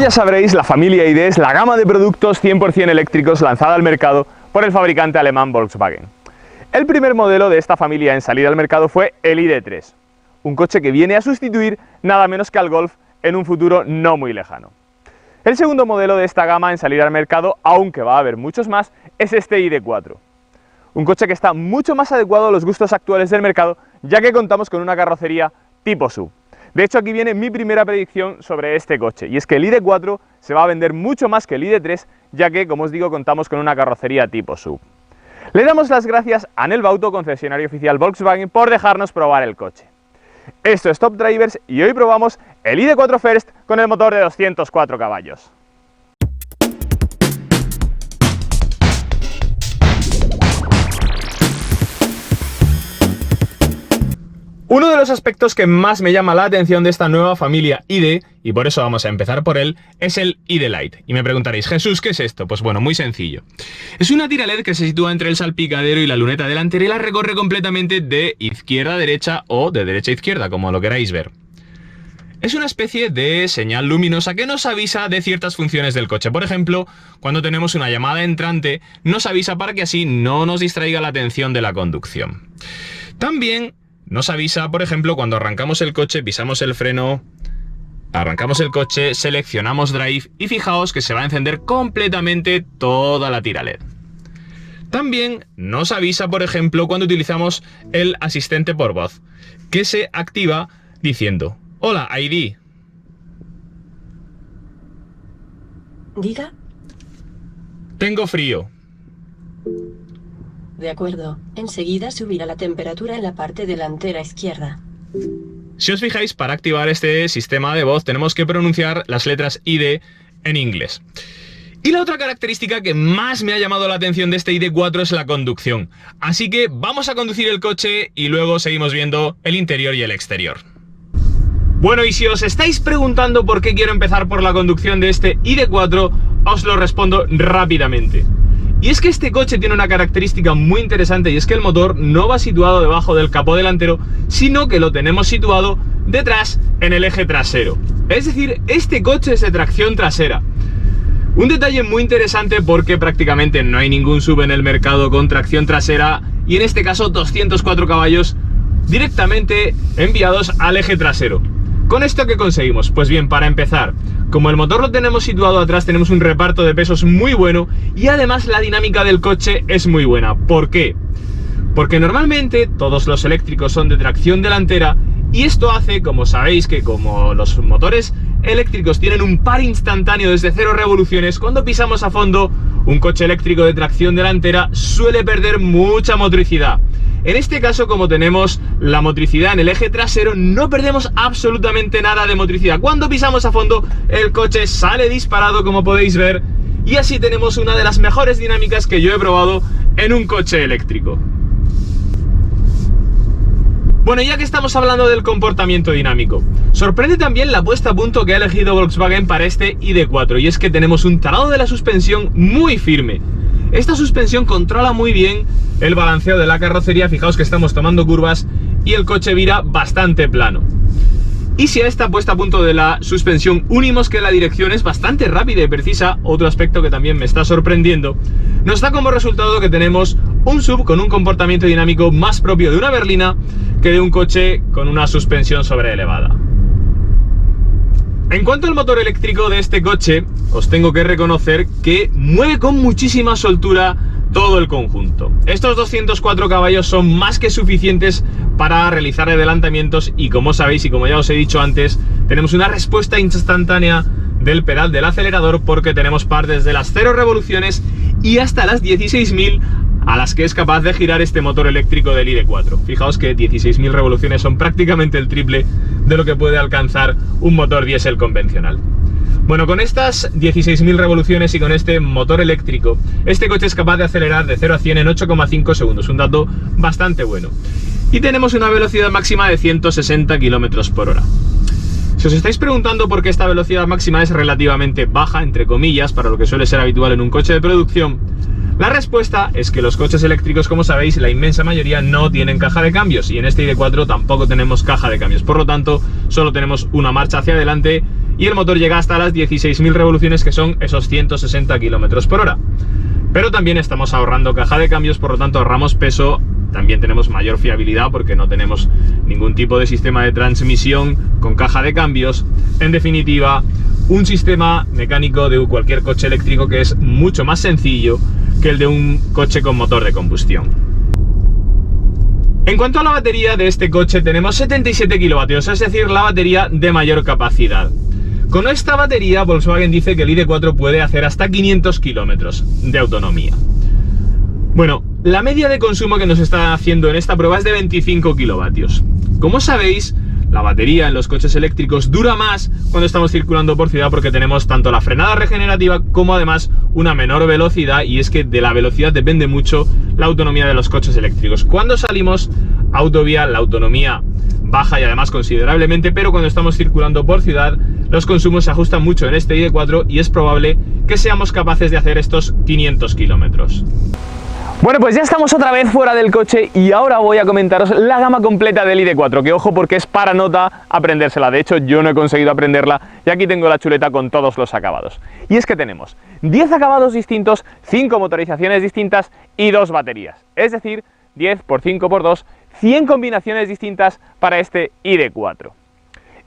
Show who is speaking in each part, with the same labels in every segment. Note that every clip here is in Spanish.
Speaker 1: ya sabréis, la familia ID es la gama de productos 100% eléctricos lanzada al mercado por el fabricante alemán Volkswagen. El primer modelo de esta familia en salir al mercado fue el ID.3, un coche que viene a sustituir nada menos que al Golf en un futuro no muy lejano. El segundo modelo de esta gama en salir al mercado, aunque va a haber muchos más, es este ID.4. Un coche que está mucho más adecuado a los gustos actuales del mercado, ya que contamos con una carrocería tipo SUV. De hecho, aquí viene mi primera predicción sobre este coche, y es que el ID.4 se va a vender mucho más que el ID.3, ya que, como os digo, contamos con una carrocería tipo SUV. Le damos las gracias a Anel Bauto, concesionario oficial Volkswagen, por dejarnos probar el coche. Esto es Top Drivers y hoy probamos el ID.4 First con el motor de 204 caballos. Uno de los aspectos que más me llama la atención de esta nueva familia ID, y por eso vamos a empezar por él, es el ID Light. Y me preguntaréis, Jesús, ¿qué es esto? Pues bueno, muy sencillo. Es una tira LED que se sitúa entre el salpicadero y la luneta delantera y la recorre completamente de izquierda a derecha o de derecha a izquierda, como lo queráis ver. Es una especie de señal luminosa que nos avisa de ciertas funciones del coche. Por ejemplo, cuando tenemos una llamada entrante, nos avisa para que así no nos distraiga la atención de la conducción. También nos avisa, por ejemplo, cuando arrancamos el coche, pisamos el freno, arrancamos el coche, seleccionamos Drive y fijaos que se va a encender completamente toda la tira LED. También nos avisa, por ejemplo, cuando utilizamos el asistente por voz, que se activa diciendo: hola, ID.
Speaker 2: Diga.
Speaker 1: Tengo frío.
Speaker 2: De acuerdo. Enseguida subirá la temperatura en la parte delantera izquierda.
Speaker 1: Si os fijáis, para activar este sistema de voz tenemos que pronunciar las letras ID en inglés. Y la otra característica que más me ha llamado la atención de este ID.4 es la conducción. Así que vamos a conducir el coche y luego seguimos viendo el interior y el exterior. Bueno, y si os estáis preguntando por qué quiero empezar por la conducción de este ID.4, os lo respondo rápidamente. Y es que este coche tiene una característica muy interesante, y es que el motor no va situado debajo del capó delantero, sino que lo tenemos situado detrás en el eje trasero. Es decir, este coche es de tracción trasera. Un detalle muy interesante porque prácticamente no hay ningún SUV en el mercado con tracción trasera, y en este caso 204 caballos directamente enviados al eje trasero. ¿Con esto qué conseguimos? Pues bien, para empezar, como el motor lo tenemos situado atrás, tenemos un reparto de pesos muy bueno y además la dinámica del coche es muy buena. ¿Por qué? Porque normalmente todos los eléctricos son de tracción delantera y esto hace, como sabéis, que como los motores eléctricos tienen un par instantáneo desde 0 revoluciones, cuando pisamos a fondo, un coche eléctrico de tracción delantera suele perder mucha motricidad. En este caso, como tenemos la motricidad en el eje trasero, no perdemos absolutamente nada de motricidad. Cuando pisamos a fondo, el coche sale disparado, como podéis ver, y así tenemos una de las mejores dinámicas que yo he probado en un coche eléctrico. Bueno, ya que estamos hablando del comportamiento dinámico, sorprende también la puesta a punto que ha elegido Volkswagen para este ID.4, y es que tenemos un tarado de la suspensión muy firme. Esta suspensión controla muy bien el balanceo de la carrocería, fijaos que estamos tomando curvas y el coche vira bastante plano. Y si a esta puesta a punto de la suspensión unimos que la dirección es bastante rápida y precisa, otro aspecto que también me está sorprendiendo, nos da como resultado que tenemos un SUV con un comportamiento dinámico más propio de una berlina que de un coche con una suspensión sobreelevada. En cuanto al motor eléctrico de este coche, os tengo que reconocer que mueve con muchísima soltura todo el conjunto. Estos 204 caballos son más que suficientes para realizar adelantamientos y, como sabéis y como ya os he dicho antes, tenemos una respuesta instantánea del pedal del acelerador porque tenemos par desde las 0 revoluciones y hasta las 16.000 a las que es capaz de girar este motor eléctrico del ID.4. Fijaos que 16.000 revoluciones son prácticamente el triple de lo que puede alcanzar un motor diésel convencional. Bueno, con estas 16.000 revoluciones y con este motor eléctrico, este coche es capaz de acelerar de 0 a 100 en 8,5 segundos, un dato bastante bueno. Y tenemos una velocidad máxima de 160 km por hora. Si os estáis preguntando por qué esta velocidad máxima es relativamente baja, entre comillas, para lo que suele ser habitual en un coche de producción, La respuesta es que los coches eléctricos, como sabéis, la inmensa mayoría no tienen caja de cambios, y en este ID4 tampoco tenemos caja de cambios. Por lo tanto, solo tenemos una marcha hacia adelante y el motor llega hasta las 16.000 revoluciones, que son esos 160 km por hora. Pero también estamos ahorrando caja de cambios, por lo tanto ahorramos peso, también tenemos mayor fiabilidad porque no tenemos ningún tipo de sistema de transmisión con caja de cambios. En definitiva, un sistema mecánico de cualquier coche eléctrico que es mucho más sencillo que el de un coche con motor de combustión. En cuanto a la batería de este coche, tenemos 77 kilovatios, es decir, la batería de mayor capacidad. Con esta batería, Volkswagen dice que el ID4 puede hacer hasta 500 kilómetros de autonomía. Bueno, la media de consumo que nos está haciendo en esta prueba es de 25 kilovatios. Como sabéis, la batería en los coches eléctricos dura más cuando estamos circulando por ciudad, porque tenemos tanto la frenada regenerativa como además una menor velocidad, y es que de la velocidad depende mucho la autonomía de los coches eléctricos. Cuando salimos a autovía, la autonomía baja y además considerablemente, pero cuando estamos circulando por ciudad los consumos se ajustan mucho en este ID4 y es probable que seamos capaces de hacer estos 500 kilómetros.
Speaker 3: Bueno, pues ya estamos otra vez fuera del coche y ahora voy a comentaros la gama completa del ID4, que ojo, porque es para nota aprendérsela. De hecho, yo no he conseguido aprenderla y aquí tengo la chuleta con todos los acabados. Y es que tenemos 10 acabados distintos, 5 motorizaciones distintas y 2 baterías. Es decir, 10 por 5 por 2, 100 combinaciones distintas para este ID4.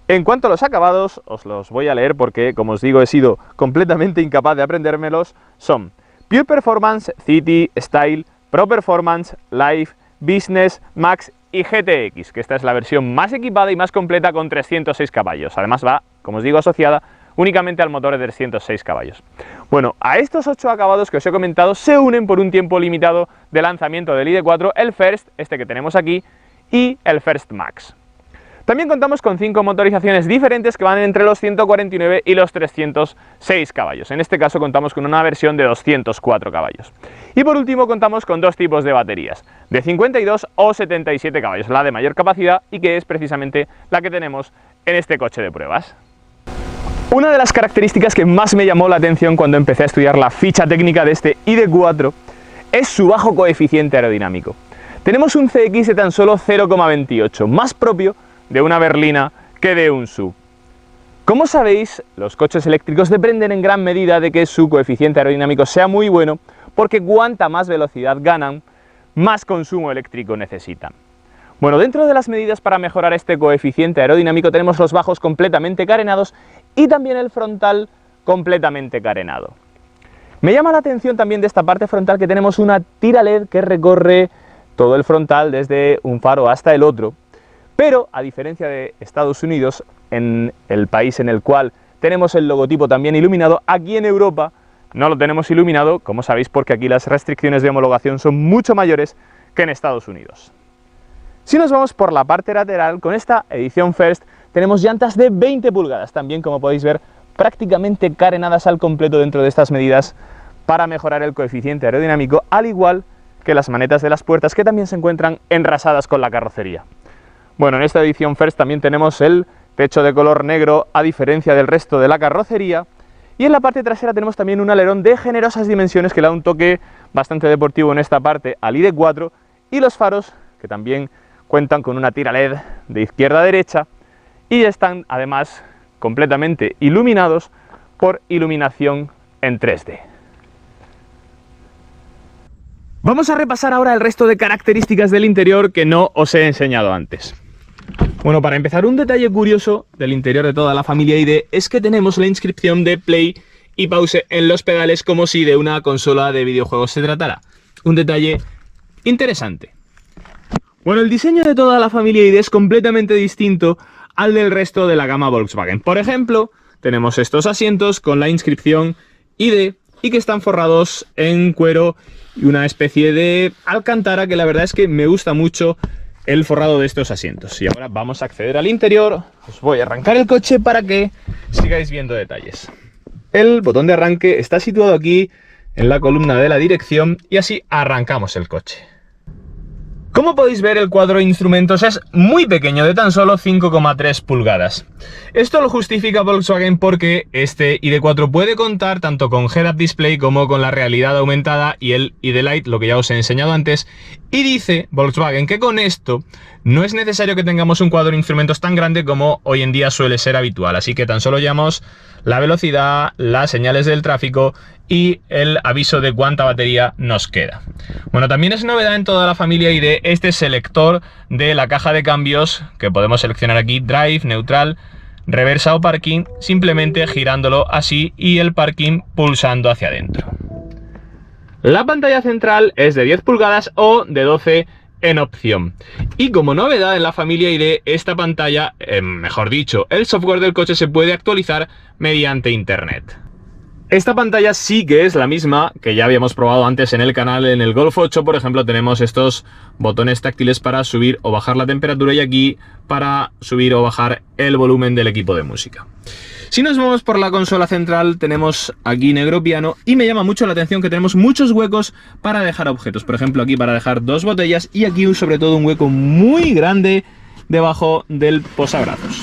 Speaker 3: En cuanto a los acabados, os los voy a leer porque, como os digo, he sido completamente incapaz de aprendérmelos. Son Pure Performance, City, Style, Pro Performance, Life, Business, Max y GTX, que esta es la versión más equipada y más completa con 306 caballos. Además va, como os digo, asociada únicamente al motor de 306 caballos. Bueno, a estos 8 acabados que os he comentado se unen por un tiempo limitado de lanzamiento del ID4 el First, este que tenemos aquí, y el First Max. También contamos con 5 motorizaciones diferentes que van entre los 149 y los 306 caballos. En este caso contamos con una versión de 204 caballos. Y por último contamos con 2 tipos de baterías, de 52 o 77 caballos, la de mayor capacidad y que es precisamente la que tenemos en este coche de pruebas. Una de las características que más me llamó la atención cuando empecé a estudiar la ficha técnica de este ID4 es su bajo coeficiente aerodinámico. Tenemos un CX de tan solo 0,28, más propio de una berlina que de un SUV. Como sabéis, los coches eléctricos dependen en gran medida de que su coeficiente aerodinámico sea muy bueno, porque cuanta más velocidad ganan, más consumo eléctrico necesitan. Bueno, dentro de las medidas para mejorar este coeficiente aerodinámico tenemos los bajos completamente carenados y también el frontal completamente carenado. Me llama la atención también de esta parte frontal que tenemos una tira LED que recorre todo el frontal desde un faro hasta el otro. Pero, a diferencia de Estados Unidos, en el país en el cual tenemos el logotipo también iluminado, aquí en Europa no lo tenemos iluminado, como sabéis, porque aquí las restricciones de homologación son mucho mayores que en Estados Unidos. Si nos vamos por la parte lateral, con esta edición First tenemos llantas de 20 pulgadas, también, como podéis ver, prácticamente carenadas al completo dentro de estas medidas para mejorar el coeficiente aerodinámico, al igual que las manetas de las puertas, que también se encuentran enrasadas con la carrocería. Bueno, en esta edición First también tenemos el techo de color negro, a diferencia del resto de la carrocería, y en la parte trasera tenemos también un alerón de generosas dimensiones que le da un toque bastante deportivo en esta parte al ID4, y los faros, que también cuentan con una tira LED de izquierda a derecha, y están además completamente iluminados por iluminación en 3D. Vamos a repasar ahora el resto de características del interior que no os he enseñado antes. Bueno, para empezar, un detalle curioso del interior de toda la familia ID es que tenemos la inscripción de Play y Pause en los pedales, como si de una consola de videojuegos se tratara. Un detalle interesante. Bueno, el diseño de toda la familia ID es completamente distinto al del resto de la gama Volkswagen. Por ejemplo, tenemos estos asientos con la inscripción ID y que están forrados en cuero y una especie de alcántara, que la verdad es que me gusta mucho el forrado de estos asientos. Y ahora vamos a acceder al interior. Os voy a arrancar el coche para que sigáis viendo detalles. El botón de arranque está situado aquí en la columna de la dirección y así arrancamos el coche.
Speaker 1: Como podéis ver, el cuadro de instrumentos es muy pequeño, de tan solo 5,3 pulgadas. Esto lo justifica Volkswagen porque este ID4 puede contar tanto con Head-Up Display como con la realidad aumentada y el ID Light, lo que ya os he enseñado antes, y dice Volkswagen que con esto no es necesario que tengamos un cuadro de instrumentos tan grande como hoy en día suele ser habitual, así que tan solo llevamos la velocidad, las señales del tráfico y el aviso de cuánta batería nos queda. Bueno, también es novedad en toda la familia ID este selector de la caja de cambios que podemos seleccionar aquí, Drive, Neutral, Reversa o Parking, simplemente girándolo así y el Parking pulsando hacia adentro. La pantalla central es de 10 pulgadas o de 12 en opción. Y como novedad en la familia ID, esta pantalla, mejor dicho, el software del coche se puede actualizar mediante internet. Esta pantalla sí que es la misma que ya habíamos probado antes en el canal. En el Golf 8, por ejemplo, tenemos estos botones táctiles para subir o bajar la temperatura y aquí para subir o bajar el volumen del equipo de música. Si nos movemos por la consola central, tenemos aquí negro piano y me llama mucho la atención que tenemos muchos huecos para dejar objetos. Por ejemplo, aquí para dejar dos botellas y aquí sobre todo un hueco muy grande debajo del posabrazos.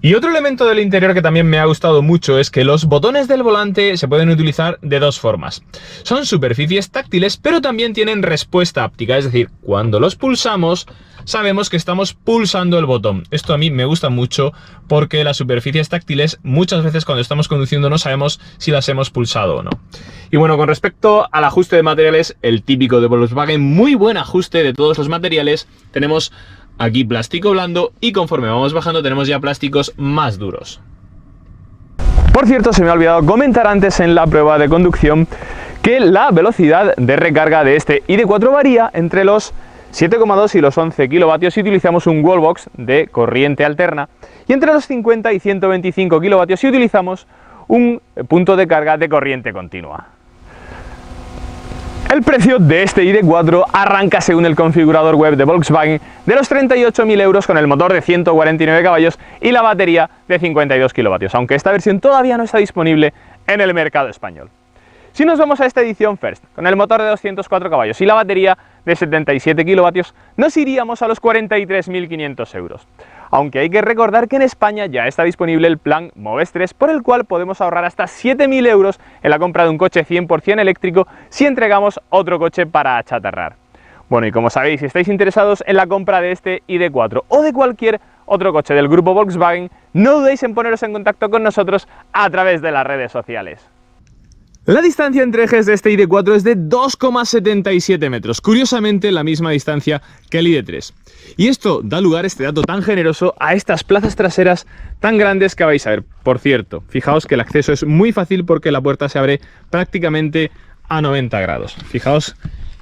Speaker 1: Y otro elemento del interior que también me ha gustado mucho es que los botones del volante se pueden utilizar de dos formas. Son superficies táctiles, pero también tienen respuesta áptica, es decir, cuando los pulsamos sabemos que estamos pulsando el botón. Esto a mí me gusta mucho porque las superficies táctiles muchas veces cuando estamos conduciendo no sabemos si las hemos pulsado o no. Y bueno, con respecto al ajuste de materiales, el típico de Volkswagen, muy buen ajuste de todos los materiales. Tenemos aquí plástico blando y conforme vamos bajando tenemos ya plásticos más duros.
Speaker 3: Por cierto, se me ha olvidado comentar antes en la prueba de conducción que la velocidad de recarga de este ID4 varía entre los 7,2 y los 11 kilovatios si utilizamos un wallbox de corriente alterna y entre los 50 y 125 kilovatios si utilizamos un punto de carga de corriente continua. El precio de este ID4 arranca, según el configurador web de Volkswagen, de los 38.000 euros con el motor de 149 caballos y la batería de 52 kilovatios, aunque esta versión todavía no está disponible en el mercado español. Si nos vamos a esta edición First, con el motor de 204 caballos y la batería de 77 kilovatios, nos iríamos a los 43.500 euros. Aunque hay que recordar que en España ya está disponible el plan Moves 3, por el cual podemos ahorrar hasta 7.000 euros en la compra de un coche 100% eléctrico si entregamos otro coche para achatarrar. Bueno, y como sabéis, si estáis interesados en la compra de este ID4 o de cualquier otro coche del grupo Volkswagen, no dudéis en poneros en contacto con nosotros a través de las redes sociales. La distancia entre ejes de este ID4 es de 2,77 metros, curiosamente la misma distancia que el ID3. Y esto da lugar, este dato tan generoso, a estas plazas traseras tan grandes que vais a ver. Por cierto, fijaos que el acceso es muy fácil porque la puerta se abre prácticamente a 90 grados. Fijaos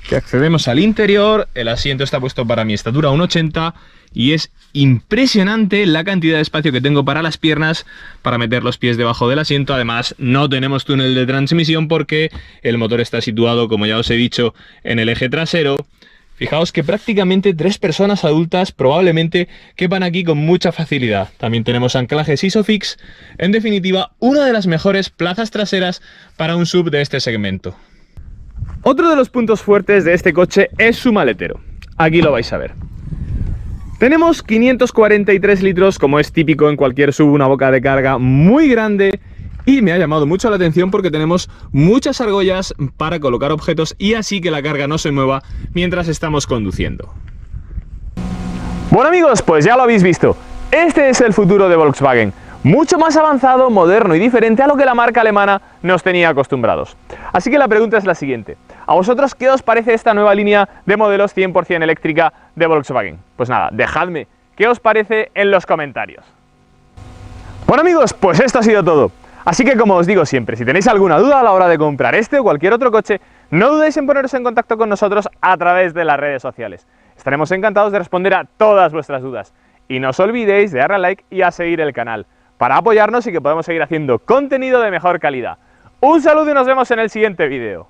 Speaker 3: que accedemos al interior, el asiento está puesto para mi estatura 1,80 y es impresionante la cantidad de espacio que tengo para las piernas, para meter los pies debajo del asiento. Además, no tenemos túnel de transmisión porque el motor está situado, como ya os he dicho, en el eje trasero. Fijaos que prácticamente 3 personas adultas probablemente quepan aquí con mucha facilidad. También tenemos anclajes ISOFIX. En definitiva, una de las mejores plazas traseras para un SUV de este segmento. Otro de los puntos fuertes de este coche es su maletero. Aquí lo vais a ver. Tenemos 543 litros, como es típico en cualquier SUV, una boca de carga muy grande. Y me ha llamado mucho la atención porque tenemos muchas argollas para colocar objetos y así que la carga no se mueva mientras estamos conduciendo. Bueno amigos, pues ya lo habéis visto. Este es el futuro de Volkswagen. Mucho más avanzado, moderno y diferente a lo que la marca alemana nos tenía acostumbrados. Así que la pregunta es la siguiente. ¿A vosotros qué os parece esta nueva línea de modelos 100% eléctrica de Volkswagen? Pues nada, dejadme qué os parece en los comentarios. Bueno amigos, pues esto ha sido todo. Así que como os digo siempre, si tenéis alguna duda a la hora de comprar este o cualquier otro coche, no dudéis en poneros en contacto con nosotros a través de las redes sociales. Estaremos encantados de responder a todas vuestras dudas. Y no os olvidéis de darle a like y a seguir el canal, para apoyarnos y que podamos seguir haciendo contenido de mejor calidad. Un saludo y nos vemos en el siguiente vídeo.